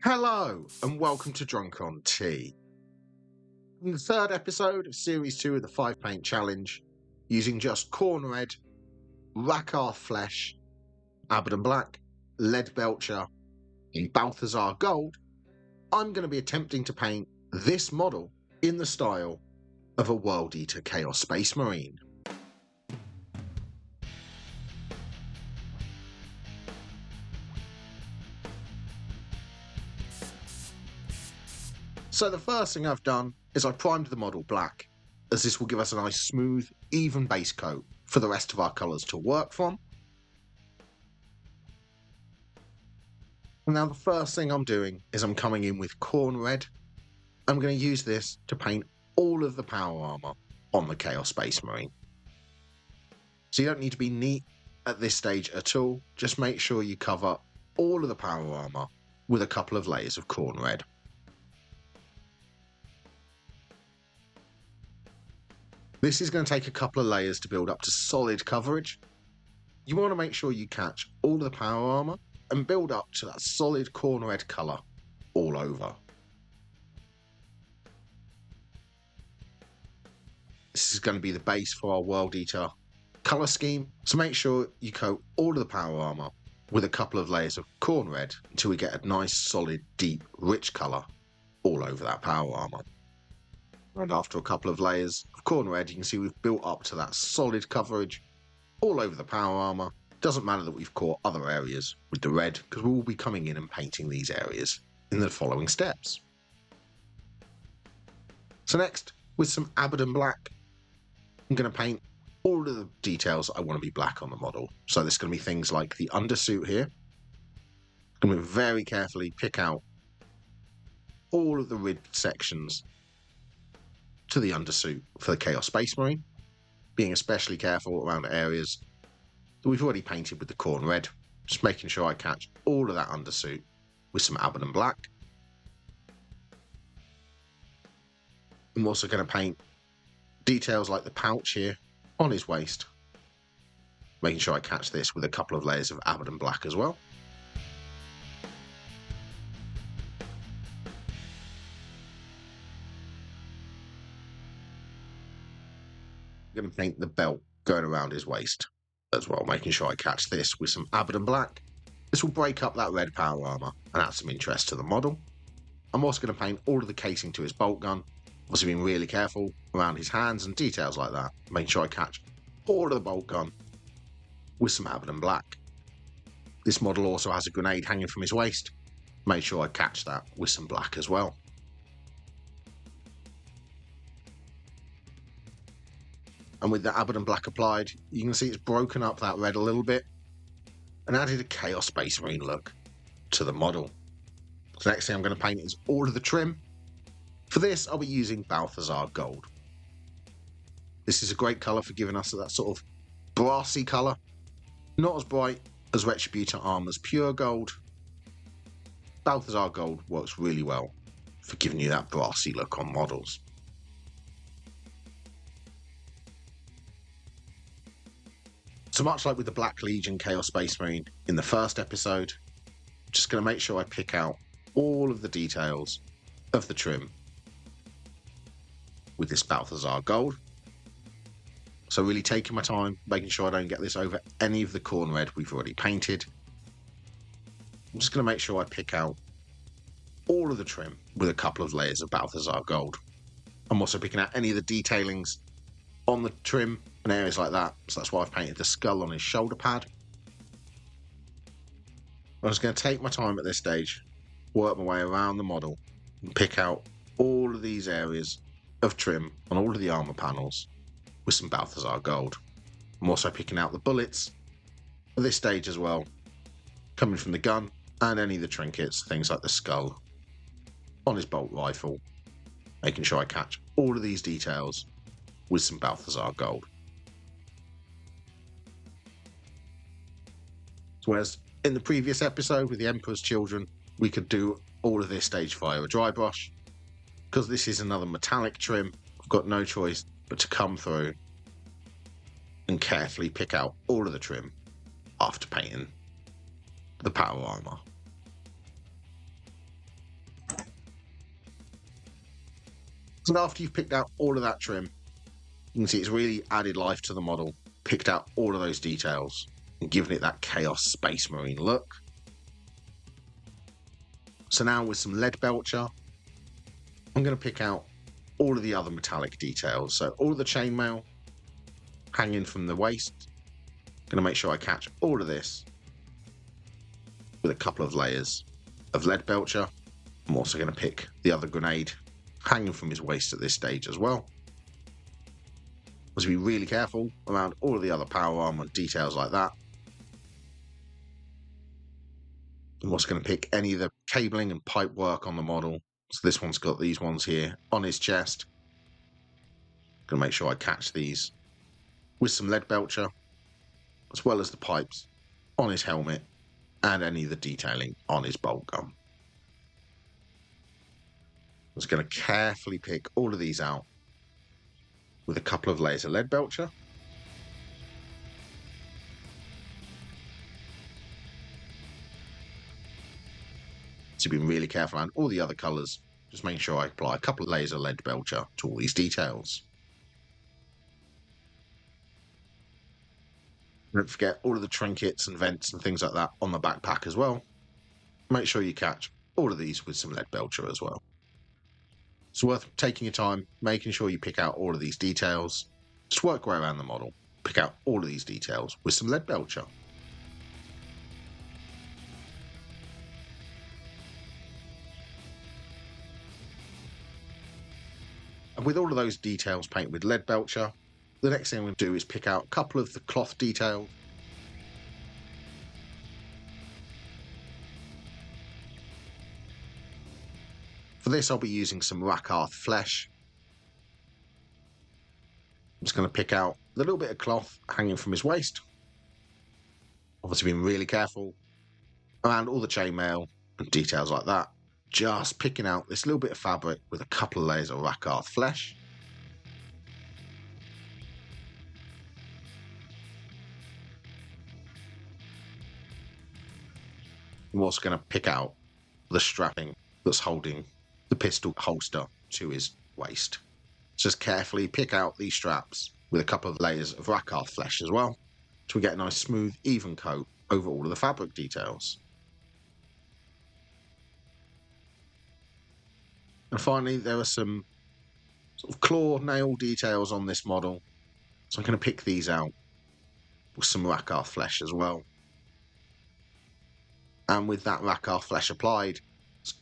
Hello and welcome to Drunk on Tea. In the third episode of Series 2 of the 5 Paint Challenge, using just Khorne Red, Rakarth Flesh, Abaddon Black, Leadbelcher and Balthasar Gold, I'm going to be attempting to paint this model in the style of a World Eater Chaos Space Marine. So the first thing I've done is I primed the model black, as this will give us a nice smooth, even base coat for the rest of our colours to work from. And now the first thing I'm doing is I'm coming in with Khorne Red. I'm going to use this to paint all of the power armour on the Chaos Space Marine. So you don't need to be neat at this stage at all, just make sure you cover all of the power armour with a couple of layers of Khorne Red. This is going to take a couple of layers to build up to solid coverage. You want to make sure you catch all of the power armour and build up to that solid Khorne Red colour all over. This is going to be the base for our World Eater colour scheme, so make sure you coat all of the power armour with a couple of layers of Khorne Red until we get a nice solid deep rich colour all over that power armour. And after a couple of layers of Khorne Red, you can see we've built up to that solid coverage all over the power armour. Doesn't matter that we've caught other areas with the red, because we will be coming in and painting these areas in the following steps. So next, with some Abaddon Black, I'm going to paint all of the details I want to be black on the model. So there's going to be things like the undersuit here. I'm going to very carefully pick out all of the rib sections to the undersuit for the Chaos Space Marine, being especially careful around areas that we've already painted with the Khorne Red, just making sure I catch all of that undersuit with some Abaddon Black. I'm also going to paint details like the pouch here on his waist, making sure I catch this with a couple of layers of Abaddon Black as well. I'm going to paint the belt going around his waist as well, making sure I catch this with some Abaddon Black. This will break up that red power armour and add some interest to the model. I'm also going to paint all of the casing to his bolt gun, also being really careful around his hands and details like that, making sure I catch all of the bolt gun with some Abaddon Black. This model also has a grenade hanging from his waist, make sure I catch that with some black as well. And with the Abaddon Black applied, you can see it's broken up that red a little bit and added a Chaos Space Marine look to the model. So next thing I'm going to paint is all of the trim. For this, I'll be using Balthasar Gold. This is a great colour for giving us that sort of brassy colour. Not as bright as Retributor Armour's pure gold. Balthasar Gold works really well for giving you that brassy look on models. So much like with the Black Legion Chaos Space Marine in the first episode, I'm just going to make sure I pick out all of the details of the trim with this Balthasar Gold. So really taking my time, making sure I don't get this over any of the Khorne Red we've already painted. I'm just going to make sure I pick out all of the trim with a couple of layers of Balthasar Gold. I'm also picking out any of the detailings on the trim and areas like that, so that's why I've painted the skull on his shoulder pad. I'm just going to take my time at this stage, work my way around the model and pick out all of these areas of trim on all of the armour panels with some Balthasar Gold. I'm also picking out the bullets at this stage as well, coming from the gun and any of the trinkets, things like the skull on his bolt rifle, making sure I catch all of these details with some Balthasar Gold. So whereas in the previous episode with the Emperor's Children, we could do all of this stage via a dry brush. Because this is another metallic trim, I've got no choice but to come through and carefully pick out all of the trim after painting the power armour. And after you've picked out all of that trim, you can see it's really added life to the model, picked out all of those details, and given it that Chaos Space Marine look. So now with some Leadbelcher, I'm going to pick out all of the other metallic details. So all of the chainmail hanging from the waist. Going to make sure I catch all of this with a couple of layers of Leadbelcher. I'm also going to pick the other grenade hanging from his waist at this stage as well. Must be really careful around all of the other power armor details like that. I'm also going to pick any of the cabling and pipe work on the model. So this one's got these ones here on his chest. Going to make sure I catch these with some Leadbelcher, as well as the pipes on his helmet and any of the detailing on his bolt gun. I'm just going to carefully pick all of these out with a couple of layers of Leadbelcher. So being really careful around all the other colours, just making sure I apply a couple of layers of Leadbelcher to all these details. Don't forget all of the trinkets and vents and things like that on the backpack as well. Make sure you catch all of these with some Leadbelcher as well. It's worth taking your time, making sure you pick out all of these details. Just work your way around the model, pick out all of these details with some Leadbelcher. And with all of those details painted with Leadbelcher, the next thing I'm going to do is pick out a couple of the cloth details. For this, I'll be using some Rakarth Flesh. I'm just going to pick out the little bit of cloth hanging from his waist. Obviously being really careful around all the chainmail and details like that. Just picking out this little bit of fabric with a couple of layers of Rakarth Flesh. I'm also going to pick out the strapping that's holding the pistol holster to his waist. Just carefully pick out these straps with a couple of layers of Rakarth Flesh as well, so we get a nice smooth, even coat over all of the fabric details. And finally, there are some sort of claw nail details on this model, so I'm going to pick these out with some Rakarth Flesh as well. And with that Rakarth Flesh applied,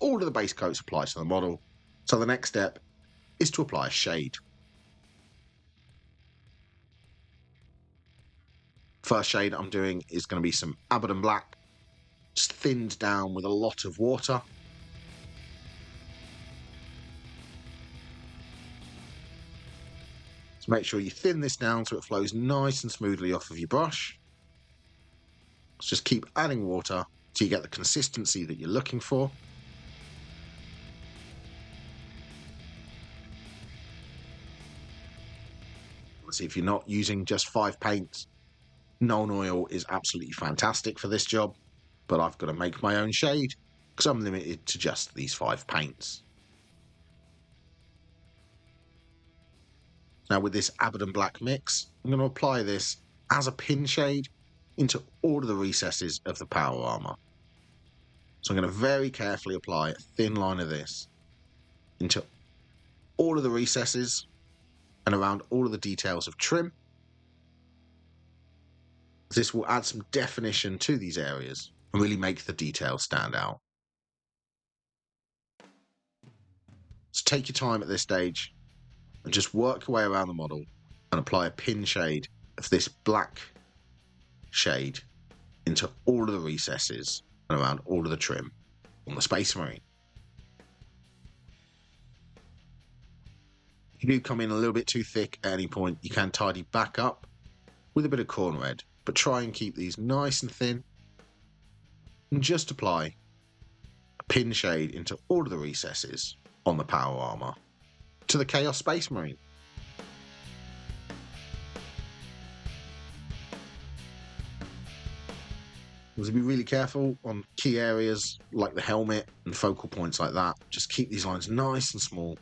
all of the base coats apply to the model. So the next step is to apply a shade. First shade I'm doing is going to be some Abaddon Black, just thinned down with a lot of water. So make sure you thin this down so it flows nice and smoothly off of your brush. So just keep adding water till you get the consistency that you're looking for. See, if you're not using just 5 paints, Nuln Oil is absolutely fantastic for this job, but I've got to make my own shade because I'm limited to just these 5 paints. Now with this Abaddon Black mix, I'm going to apply this as a pin shade into all of the recesses of the power armor. So I'm going to very carefully apply a thin line of this into all of the recesses and around all of the details of trim. This will add some definition to these areas and really make the details stand out. So take your time at this stage and just work your way around the model and apply a pin shade of this black shade into all of the recesses and around all of the trim on the Space Marine. If you do come in a little bit too thick at any point, you can tidy back up with a bit of Khorne Red, but try and keep these nice and thin and just apply a pin shade into all of the recesses on the power armor to the Chaos Space Marine. You have to be really careful on key areas like the helmet and focal points like that. Just keep these lines nice and small.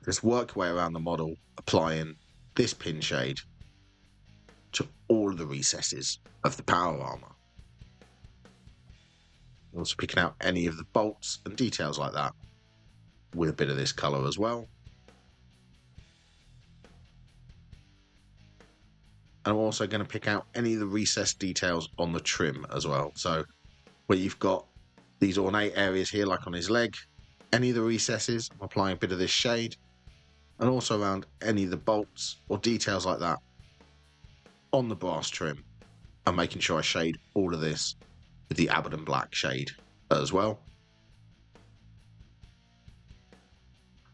Just work your way around the model, applying this pin shade to all of the recesses of the power armor. Also picking out any of the bolts and details like that with a bit of this color as well. And I'm also going to pick out any of the recessed details on the trim as well. So where you've got these ornate areas here, like on his leg, any of the recesses, I'm applying a bit of this shade, and also around any of the bolts or details like that on the brass trim. I'm making sure I shade all of this with the Abaddon Black shade as well.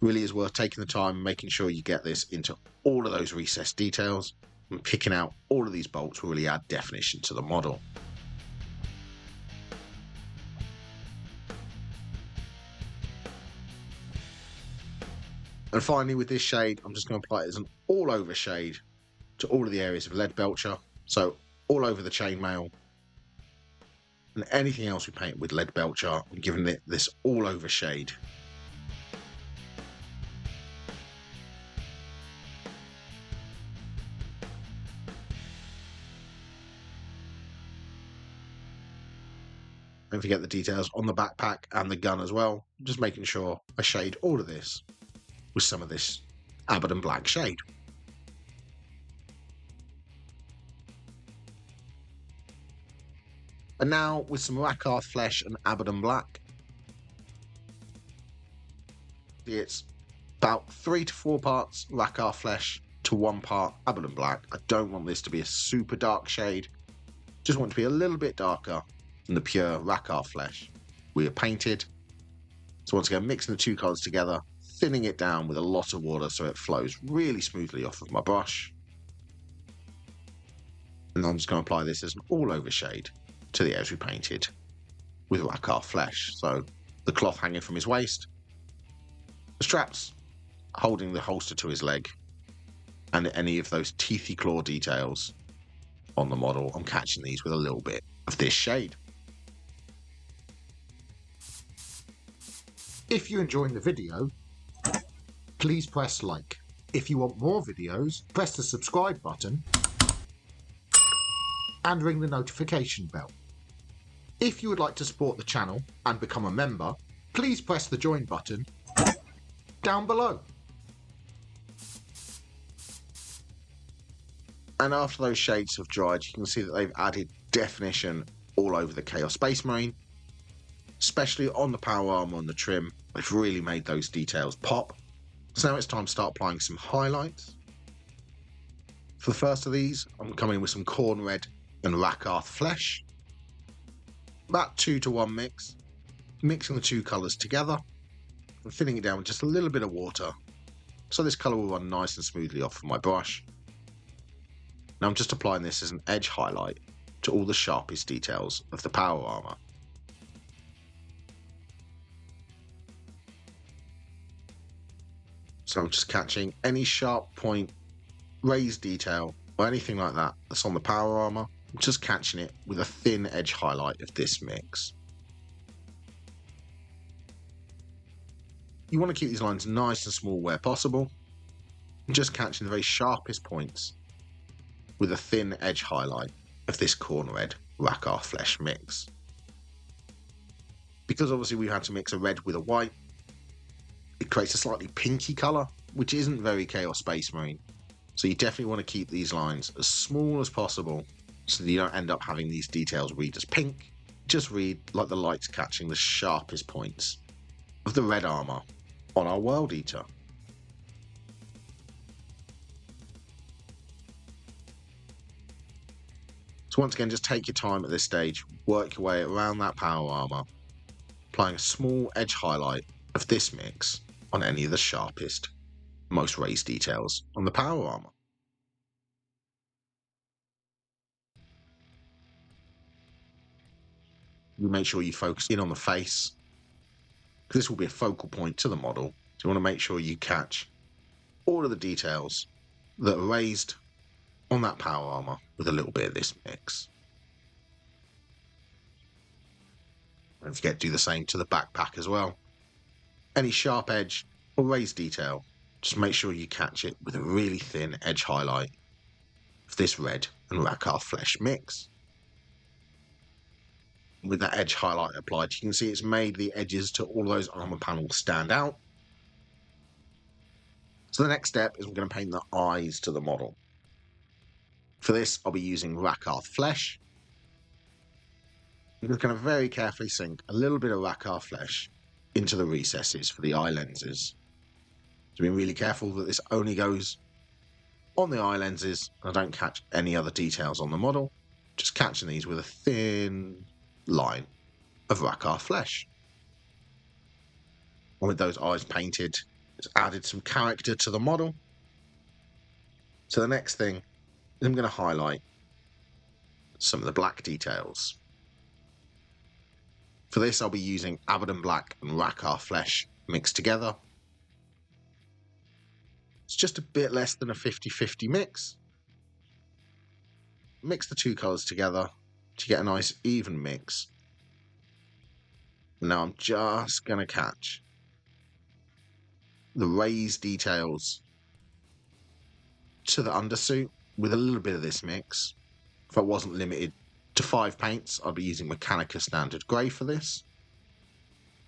Really is worth taking the time and making sure you get this into all of those recessed details, and picking out all of these bolts will really add definition to the model. And finally, with this shade, I'm just going to apply it as an all-over shade to all of the areas of Leadbelcher, so all over the chainmail and anything else we paint with Leadbelcher. I'm giving it this all-over shade. Don't forget the details on the backpack and the gun as well. Just making sure I shade all of this with some of this Abaddon Black shade. And now with some Rakarth Flesh and Abaddon Black. It's about 3 to 4 parts Rakarth Flesh to 1 part Abaddon Black. I don't want this to be a super dark shade. Just want it to be a little bit darker than the pure Rakarth Flesh we have painted. So once again, mixing the two colours together, thinning it down with a lot of water so it flows really smoothly off of my brush. And I'm just going to apply this as an all-over shade to the areas we painted with Rakarth Flesh. So the cloth hanging from his waist, the straps holding the holster to his leg, and any of those teethy claw details on the model, I'm catching these with a little bit of this shade. If you're enjoying the video, please press like. If you want more videos, press the subscribe button and ring the notification bell. If you would like to support the channel and become a member, please press the join button down below. And after those shades have dried, you can see that they've added definition all over the Chaos Space Marine, especially on the power armor and the trim. They've really made those details pop. So now it's time to start applying some highlights. For the first of these, I'm coming in with some Khorne Red and Rakarth Flesh. About 2 to 1 mix, mixing the two colours together and filling it down with just a little bit of water so this colour will run nice and smoothly off of my brush. Now I'm just applying this as an edge highlight to all the sharpest details of the power armor. So I'm just catching any sharp point, raised detail, or anything like that that's on the power armor. I'm just catching it with a thin edge highlight of this mix. You want to keep these lines nice and small where possible, and just catching the very sharpest points with a thin edge highlight of this Khorne Red Rakarth Flesh mix. Because obviously we had to mix a red with a white, it creates a slightly pinky colour, which isn't very Chaos Space Marine. So you definitely want to keep these lines as small as possible so that you don't end up having these details read as pink. Just read like the light's catching the sharpest points of the red armour on our World Eater. So once again, just take your time at this stage, work your way around that power armour, applying a small edge highlight of this mix on any of the sharpest, most raised details on the power armour. You make sure you focus in on the face, because this will be a focal point to the model. So you want to make sure you catch all of the details that are raised on that power armour with a little bit of this mix. Don't forget to do the same to the backpack as well. Any sharp edge or raised detail just make sure you catch it with a really thin edge highlight of this red and Rakarth Flesh mix. With that edge highlight applied, you can see it's made the edges to all those armor panels stand out. So the next step is we're going to paint the eyes to the model. For this, I'll be using Rakarth Flesh. I'm just going to very carefully sink a little bit of Rakarth Flesh into the recesses for the eye lenses. So be really careful that this only goes on the eye lenses. I don't catch any other details on the model. Just catching these with a thin line of Rakarth Flesh. And with those eyes painted, it's added some character to the model. So the next thing is I'm going to highlight some of the black details. For this, I'll be using Abaddon Black and Rakarth Flesh mixed together. It's just a bit less than a 50-50 mix. Mix the two colours together to get a nice even mix. Now I'm just going to catch the raised details to the undersuit with a little bit of this mix. If I wasn't limited to 5 paints, I'd be using Mechanica Standard Grey for this.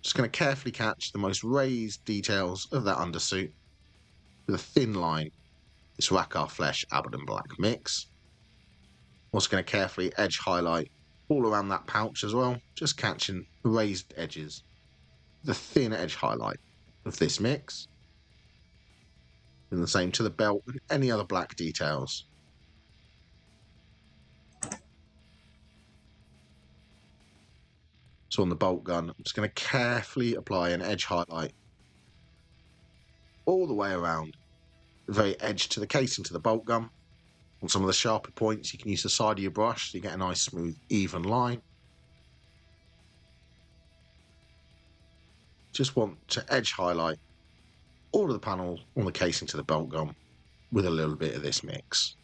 Just going to carefully catch the most raised details of that undersuit with a thin line, this Rakarth Flesh Abaddon Black mix. Also going to carefully edge highlight all around that pouch as well, just catching the raised edges, the thin edge highlight of this mix. And the same to the belt and any other black details. So on the bolt gun, I'm just going to carefully apply an edge highlight all the way around the very edge to the casing to the bolt gun. On some of the sharper points, you can use the side of your brush so you get a nice smooth even line. Just want to edge highlight all of the panel on the casing to the bolt gun with a little bit of this mix.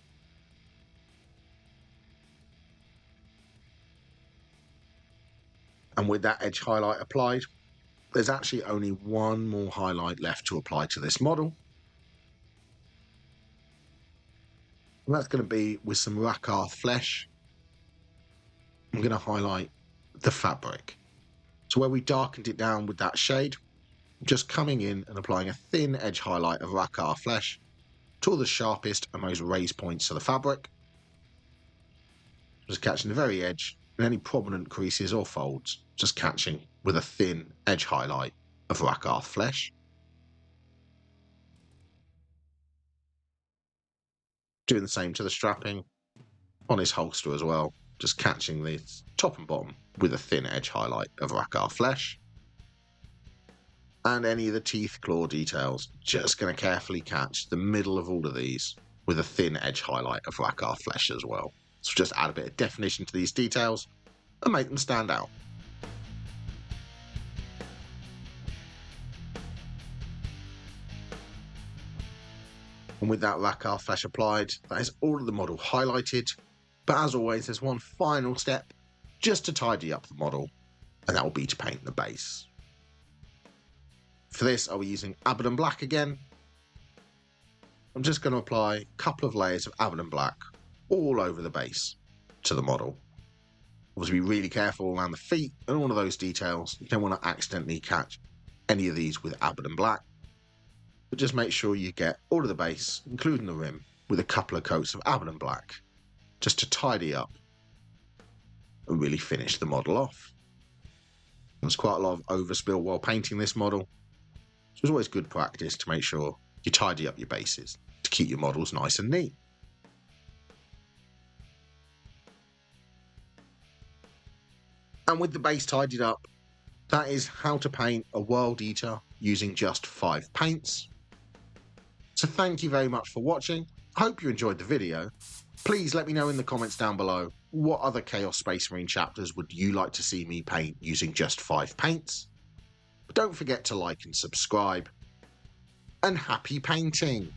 And with that edge highlight applied, there's actually only one more highlight left to apply to this model. And that's going to be with some Rakarth Flesh. I'm going to highlight the fabric. So where we darkened it down with that shade, I'm just coming in and applying a thin edge highlight of Rakarth Flesh to all the sharpest and most raised points of the fabric. Just catching the very edge and any prominent creases or folds, just catching with a thin edge highlight of Rakarth Flesh. Doing the same to the strapping on his holster as well, just catching the top and bottom with a thin edge highlight of Rakarth Flesh. And any of the teeth claw details, just going to carefully catch the middle of all of these with a thin edge highlight of Rakarth Flesh as well. So just add a bit of definition to these details and make them stand out. And with that Rakarth Flesh applied, that is all of the model highlighted. But as always, there's one final step just to tidy up the model, and that will be to paint the base. For this, I'll be using Abaddon Black again. I'm just going to apply a couple of layers of Abaddon Black all over the base to the model. Obviously be really careful around the feet and all of those details. You don't want to accidentally catch any of these with Abaddon Black. But just make sure you get all of the base, including the rim, with a couple of coats of Abaddon Black, just to tidy up and really finish the model off. There's quite a lot of overspill while painting this model, so it's always good practice to make sure you tidy up your bases to keep your models nice and neat. And with the base tidied up, that is how to paint a World Eater using just 5 paints. So thank you very much for watching. I hope you enjoyed the video. Please let me know in the comments down below what other Chaos Space Marine chapters would you like to see me paint using just 5 paints. But don't forget to like and subscribe. And happy painting!